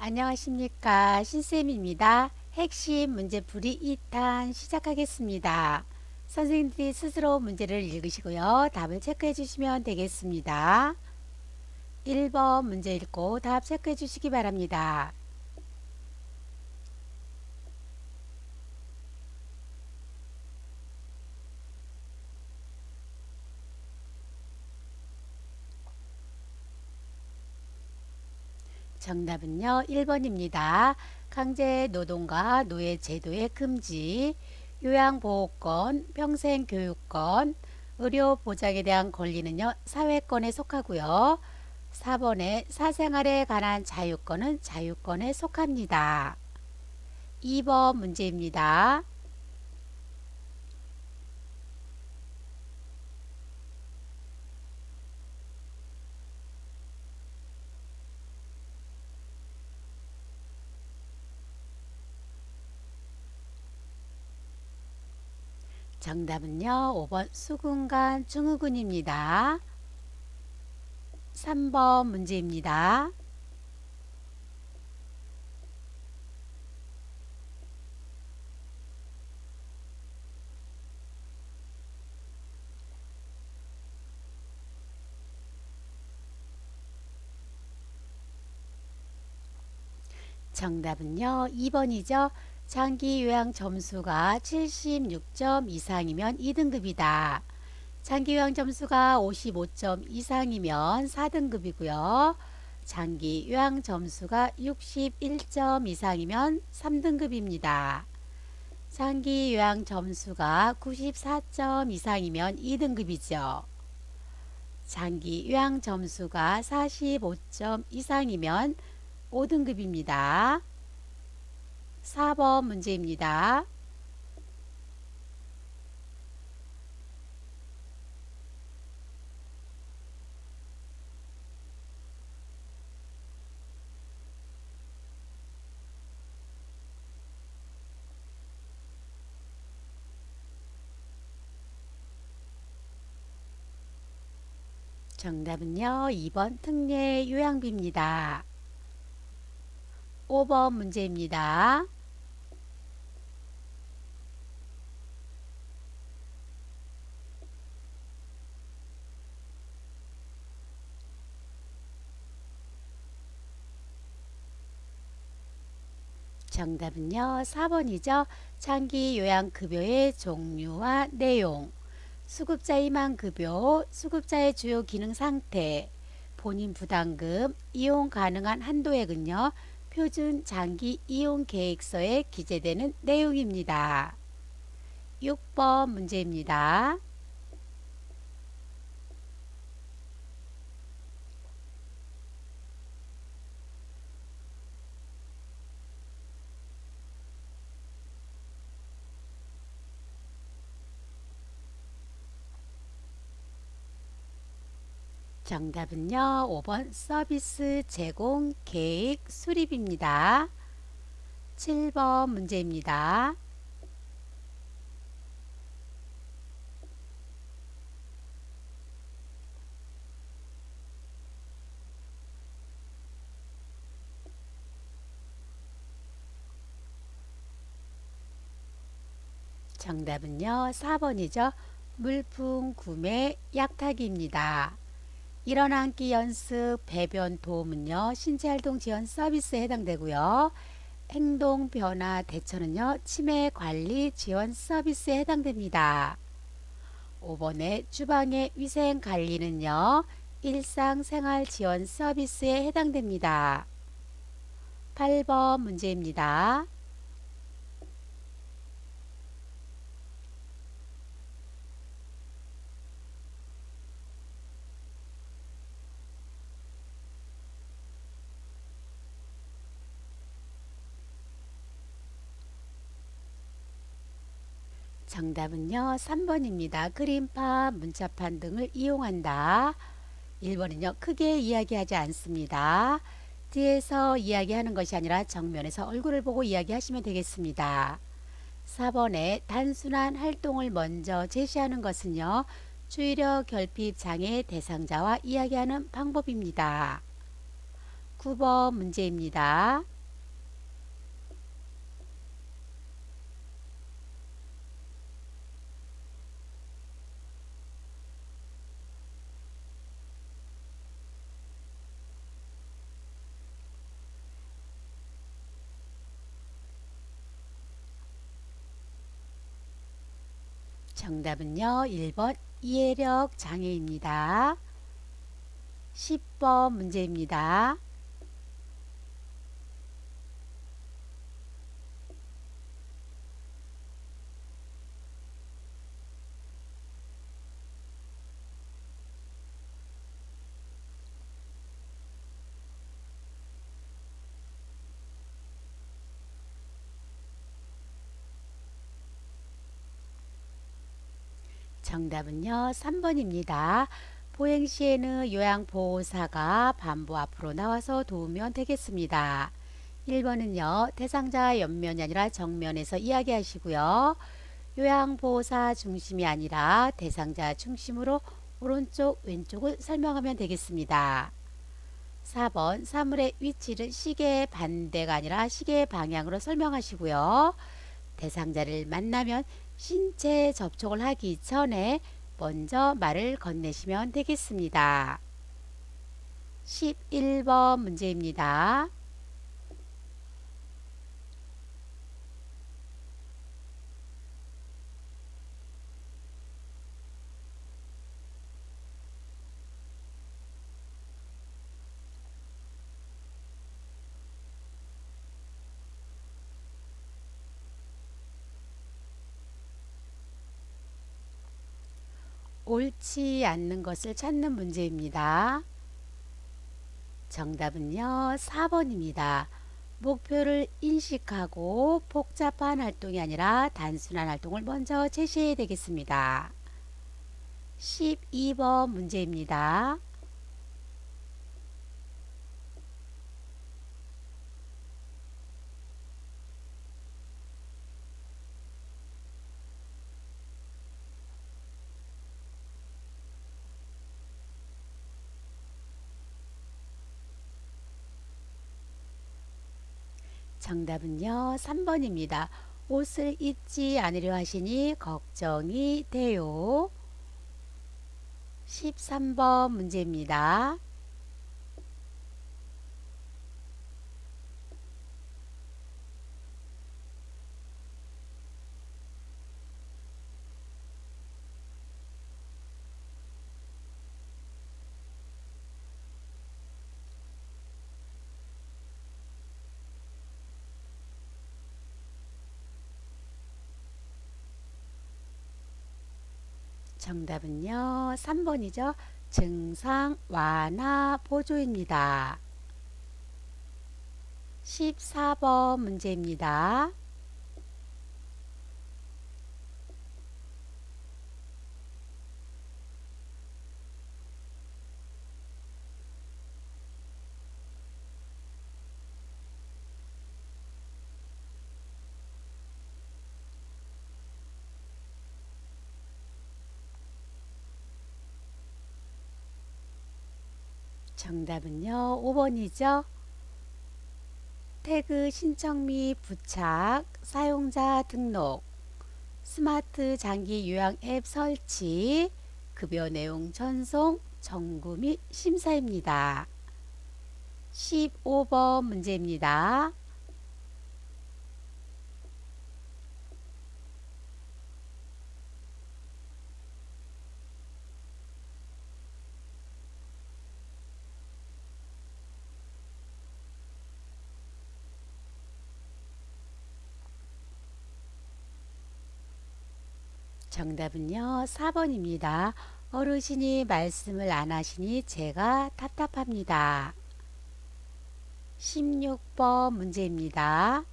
안녕하십니까. 신쌤입니다. 핵심 문제풀이 2탄 시작하겠습니다. 선생님들이 스스로 문제를 읽으시고요. 답을 체크해 주시면 되겠습니다. 1번 문제 읽고 답 체크해 주시기 바랍니다. 정답은요. 1번입니다. 강제 노동과 노예 제도의 금지, 요양보호권, 평생교육권, 의료보장에 대한 권리는요. 사회권에 속하고요. 4번에 사생활에 관한 자유권은 자유권에 속합니다. 2번 문제입니다. 정답은요. 5번 수군간 증후군입니다. 3번 문제입니다. 정답은요. 2번이죠. 장기 요양 점수가 76점 이상이면 2등급이다. 장기 요양 점수가 55점 이상이면 4등급이고요. 장기 요양 점수가 61점 이상이면 3등급입니다. 장기 요양 점수가 94점 이상이면 2등급이죠. 장기 요양 점수가 45점 이상이면 5등급입니다. 4번 문제입니다. 정답은요. 2번 특례 요양비입니다. 5번 문제입니다. 정답은요. 4번이죠. 장기 요양급여의 종류와 내용, 수급자 희망급여, 수급자의 주요 기능 상태, 본인 부담금, 이용 가능한 한도액은요. 표준 장기 이용 계획서에 기재되는 내용입니다. 6번 문제입니다. 정답은요. 5번 서비스 제공 계획 수립입니다. 7번 문제입니다. 정답은요. 4번이죠. 물품 구매 약타기입니다. 일어나기 연습, 배변 도움은요. 신체활동 지원 서비스에 해당되고요. 행동 변화 대처는요. 치매 관리 지원 서비스에 해당됩니다. 5번에 주방의 위생 관리는요. 일상생활 지원 서비스에 해당됩니다. 8번 문제입니다. 정답은요. 3번입니다. 그림판, 문자판 등을 이용한다. 1번은요. 크게 이야기하지 않습니다. 뒤에서 이야기하는 것이 아니라 정면에서 얼굴을 보고 이야기하시면 되겠습니다. 4번에 단순한 활동을 먼저 제시하는 것은요. 주의력 결핍 장애 대상자와 이야기하는 방법입니다. 9번 문제입니다. 정답은요. 1번 이해력 장애입니다. 10번 문제입니다. 정답은요. 3번입니다. 보행 시에는 요양보호사가 반부 앞으로 나와서 도우면 되겠습니다. 1번은요. 대상자 옆면이 아니라 정면에서 이야기하시고요. 요양보호사 중심이 아니라 대상자 중심으로 오른쪽 왼쪽을 설명하면 되겠습니다. 4번 사물의 위치를 시계의 반대가 아니라 시계의 방향으로 설명하시고요. 대상자를 만나면 신체 접촉을 하기 전에 먼저 말을 건네시면 되겠습니다. 11번 문제입니다. 옳지 않는 것을 찾는 문제입니다. 정답은요. 4번입니다. 목표를 인식하고 복잡한 활동이 아니라 단순한 활동을 먼저 제시해야 되겠습니다. 12번 문제입니다. 정답은요. 3번입니다. 옷을 입지 않으려 하시니 걱정이 돼요. 13번 문제입니다. 정답은요. 3번이죠. 증상 완화 보조입니다. 14번 문제입니다. 정답은요. 5번이죠. 태그 신청 및 부착, 사용자 등록, 스마트 장기 요양 앱 설치, 급여 내용 전송, 청구 및 심사입니다. 15번 문제입니다. 정답은요. 4번입니다. 어르신이 말씀을 안 하시니 제가 답답합니다. 16번 문제입니다.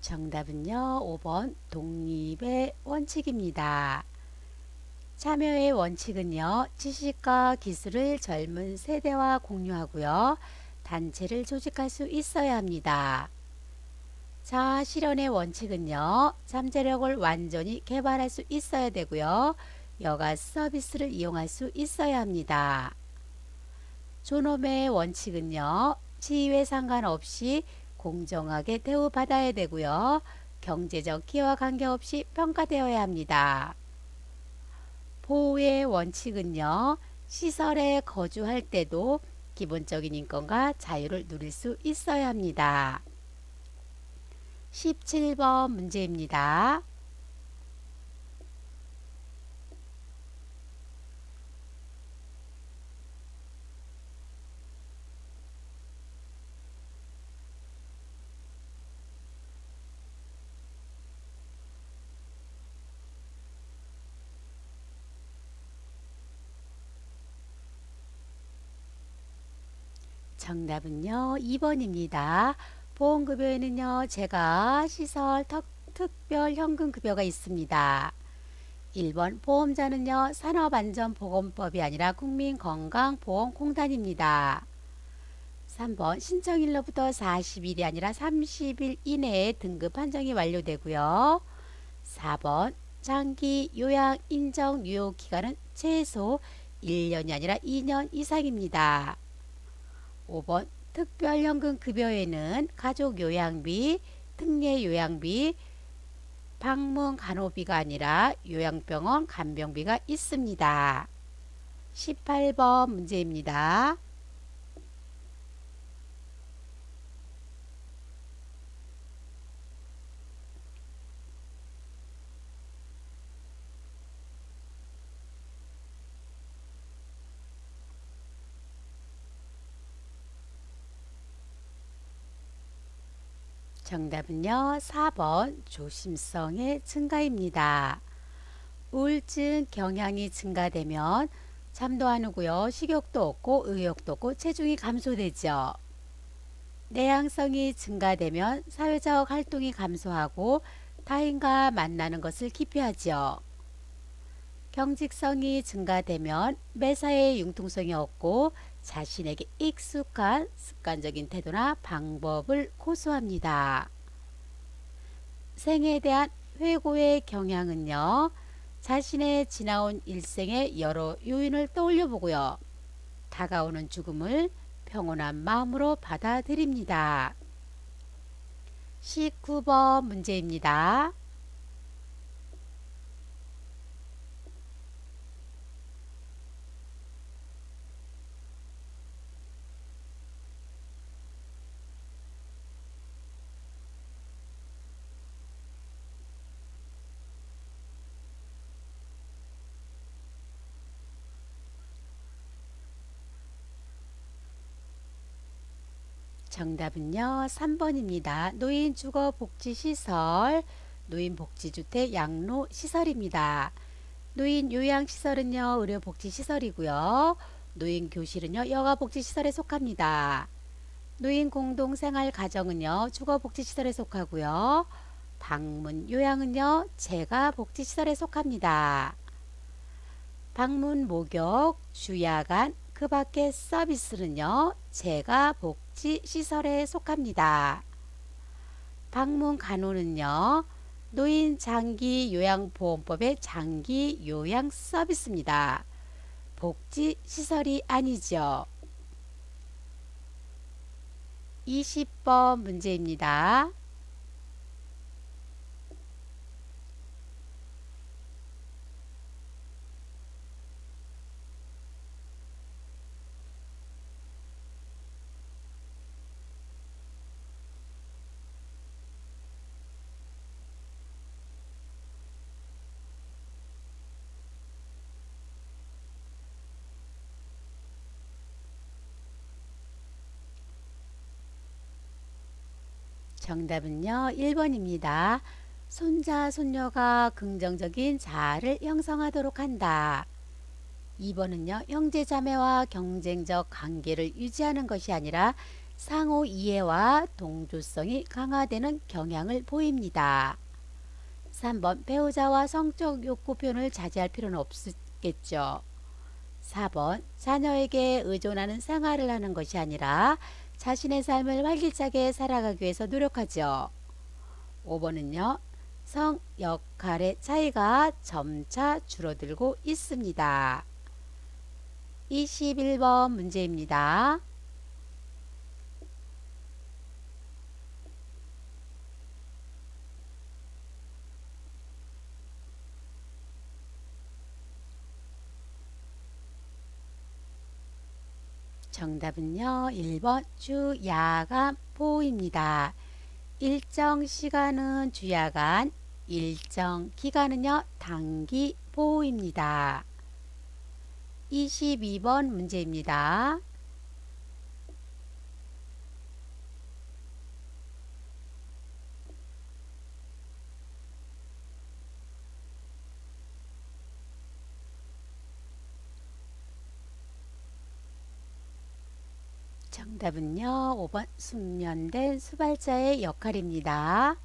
정답은요. 5번 독립의 원칙입니다. 참여의 원칙은요. 지식과 기술을 젊은 세대와 공유하고요. 단체를 조직할 수 있어야 합니다. 자, 실현의 원칙은요. 잠재력을 완전히 개발할 수 있어야 되고요. 여가 서비스를 이용할 수 있어야 합니다. 존엄의 원칙은요. 지위에 상관없이 공정하게 대우받아야 되고요. 경제적 기여와 관계없이 평가되어야 합니다. 보호의 원칙은요, 시설에 거주할 때도 기본적인 인권과 자유를 누릴 수 있어야 합니다. 17번 문제입니다. 정답은요, 2번입니다. 보험급여에는요, 제가 시설 특별 현금급여가 있습니다. 1번 보험자는요, 산업안전보건법이 아니라 국민건강보험공단입니다. 3번 신청일로부터 40일이 아니라 30일 이내에 등급 판정이 완료되고요. 4번 장기 요양 인정 유효 기간은 최소 1년이 아니라 2년 이상입니다. 5번 특별현금 급여에는 가족 요양비, 특례 요양비, 방문 간호비가 아니라 요양병원 간병비가 있습니다. 18번 문제입니다. 정답은요, 4번 조심성의 증가입니다. 우울증 경향이 증가되면 잠도 안 오고요, 식욕도 없고 의욕도 없고 체중이 감소되죠. 내향성이 증가되면 사회적 활동이 감소하고 타인과 만나는 것을 기피하죠. 경직성이 증가되면 매사에 융통성이 없고 자신에게 익숙한 습관적인 태도나 방법을 고수합니다. 생에 대한 회고의 경향은요, 자신의 지나온 일생의 여러 요인을 떠올려 보고요, 다가오는 죽음을 평온한 마음으로 받아들입니다. 19번 문제입니다. 정답은요, 3번입니다. 노인주거복지시설, 노인복지주택 양로시설입니다. 노인요양시설은요, 의료복지시설이고요. 노인교실은요, 여가복지시설에 속합니다. 노인공동생활가정은요, 주거복지시설에 속하고요. 방문요양은요, 재가복지시설에 속합니다. 방문 목욕, 주야간, 그 밖의 서비스는요, 재가복지시설에 속합니다. 방문 간호는요, 노인 장기 요양보험법의 장기 요양 서비스입니다. 복지시설이 아니죠. 20번 문제입니다. 정답은요, 1번입니다. 손자, 손녀가 긍정적인 자아를 형성하도록 한다. 2번은요, 형제자매와 경쟁적 관계를 유지하는 것이 아니라 상호 이해와 동조성이 강화되는 경향을 보입니다. 3번, 배우자와 성적 욕구 표현을 자제할 필요는 없겠죠. 4번, 자녀에게 의존하는 생활을 하는 것이 아니라 자신의 삶을 활기차게 살아가기 위해서 노력하죠. 5번은요, 성 역할의 차이가 점차 줄어들고 있습니다. 21번 문제입니다. 정답은요. 1번 주야간 보호입니다. 일정 시간은 주야간, 일정 기간은요. 단기 보호입니다. 22번 문제입니다. 정답은요. 5번 숙련된 수발자의 역할입니다.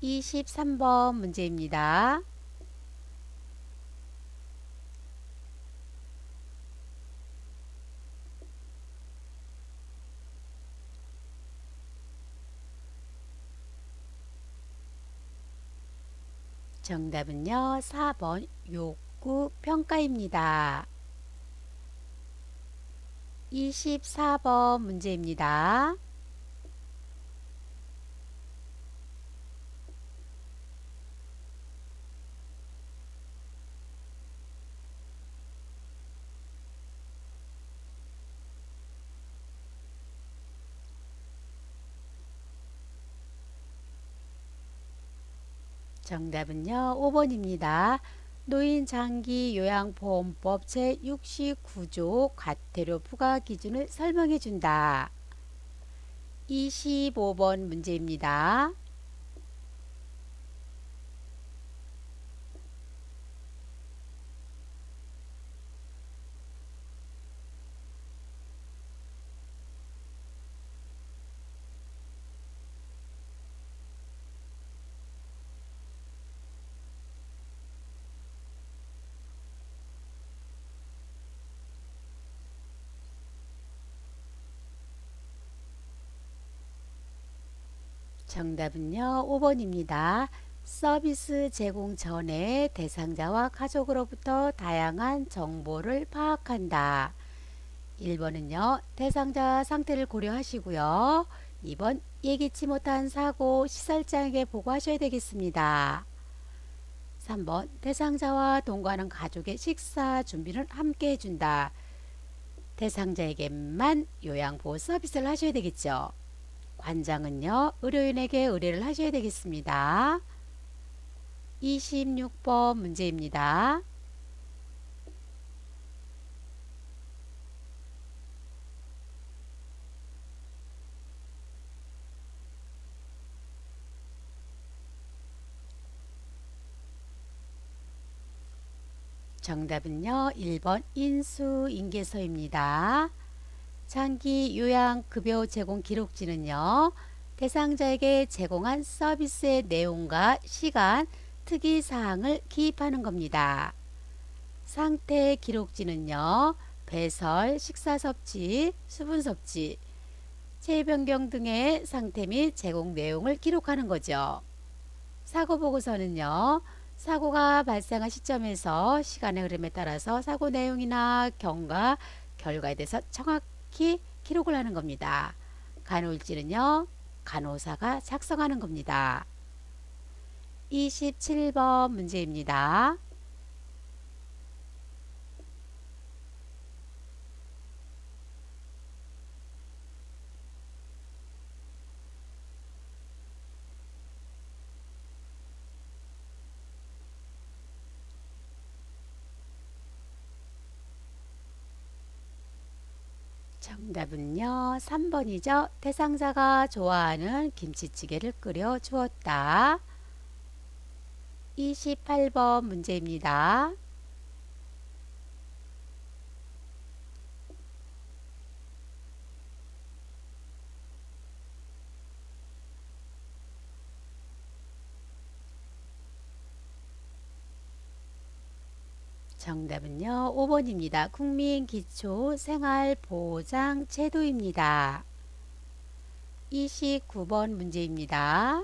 23번 문제입니다. 정답은요. 4번 욕구 평가입니다. 24번 문제입니다. 정답은요. 5번입니다. 노인장기요양보험법 제69조 과태료 부과 기준을 설명해 준다. 25번 문제입니다. 정답은요. 5번입니다. 서비스 제공 전에 대상자와 가족으로부터 다양한 정보를 파악한다. 1번은요. 대상자 상태를 고려하시고요. 2번 예기치 못한 사고 시설장에게 보고하셔야 되겠습니다. 3번 대상자와 동거하는 가족의 식사 준비를 함께 해준다. 대상자에게만 요양보호 서비스를 하셔야 되겠죠. 관장은요. 의료인에게 의뢰를 하셔야 되겠습니다. 26번 문제입니다. 정답은요. 1번 인수인계서입니다. 장기 요양급여 제공 기록지는요. 대상자에게 제공한 서비스의 내용과 시간, 특이사항을 기입하는 겁니다. 상태 기록지는요. 배설, 식사 섭취, 수분 섭취, 체위 변경 등의 상태 및 제공 내용을 기록하는 거죠. 사고 보고서는요. 사고가 발생한 시점에서 시간의 흐름에 따라서 사고 내용이나 경과, 결과에 대해서 정확히 기록을 하는 겁니다. 간호일지는요. 간호사가 작성하는 겁니다. 27번 문제입니다. 정답은요. 3번이죠. 대상자가 좋아하는 김치찌개를 끓여 주었다. 28번 문제입니다. 정답은요. 5번입니다. 국민기초생활보장제도입니다. 29번 문제입니다.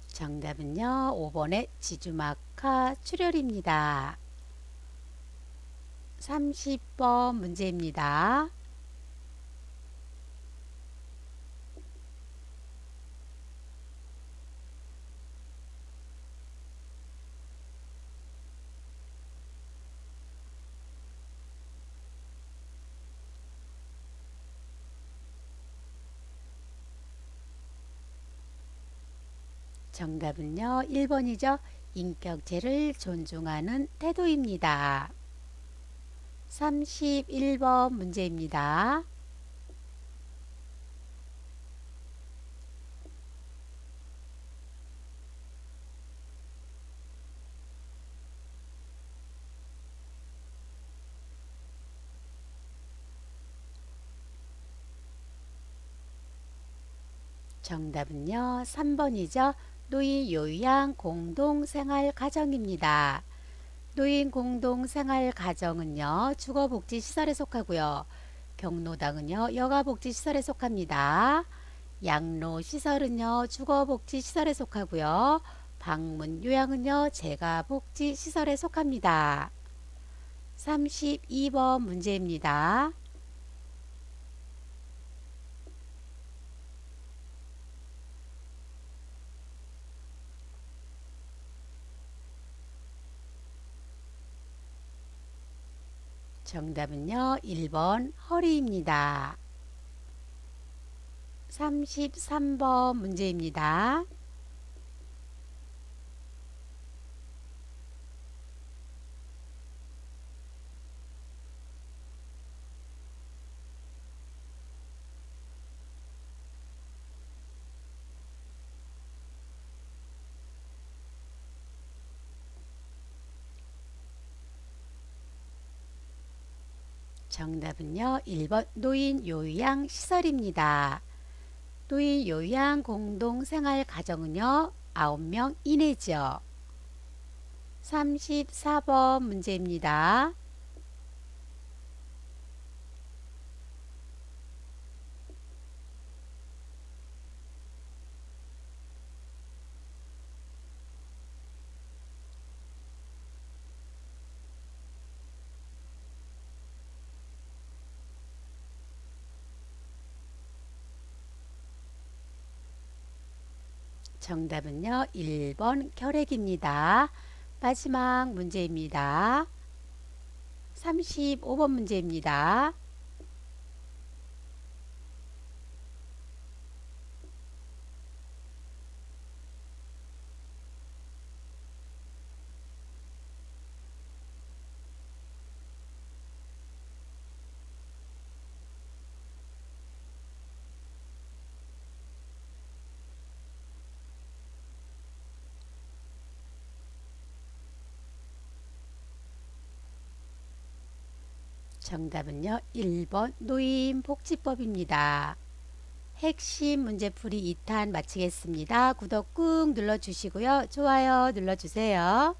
정답은요. 5번의 지주마카 출혈입니다. 30번 문제입니다. 정답은요, 1번이죠. 인격체를 존중하는 태도입니다. 31번 문제입니다. 정답은요, 3번이죠. 노인 요양 공동생활 가정입니다. 노인 공동생활 가정은요, 주거복지시설에 속하고요. 경로당은요, 여가복지시설에 속합니다. 양로시설은요, 주거복지시설에 속하고요. 방문 요양은요, 재가복지시설에 속합니다. 32번 문제입니다. 정답은요, 1번 허리입니다. 33번 문제입니다. 정답은요, 1번 노인 요양 시설입니다. 노인 요양 공동생활 가정은요, 9명 이내죠. 34번 문제입니다. 정답은요, 1번 결핵입니다. 마지막 문제입니다. 35번 문제입니다. 정답은요, 1번 노인복지법입니다. 핵심 문제풀이 2탄 마치겠습니다. 구독 꾹 눌러주시고요. 좋아요 눌러주세요.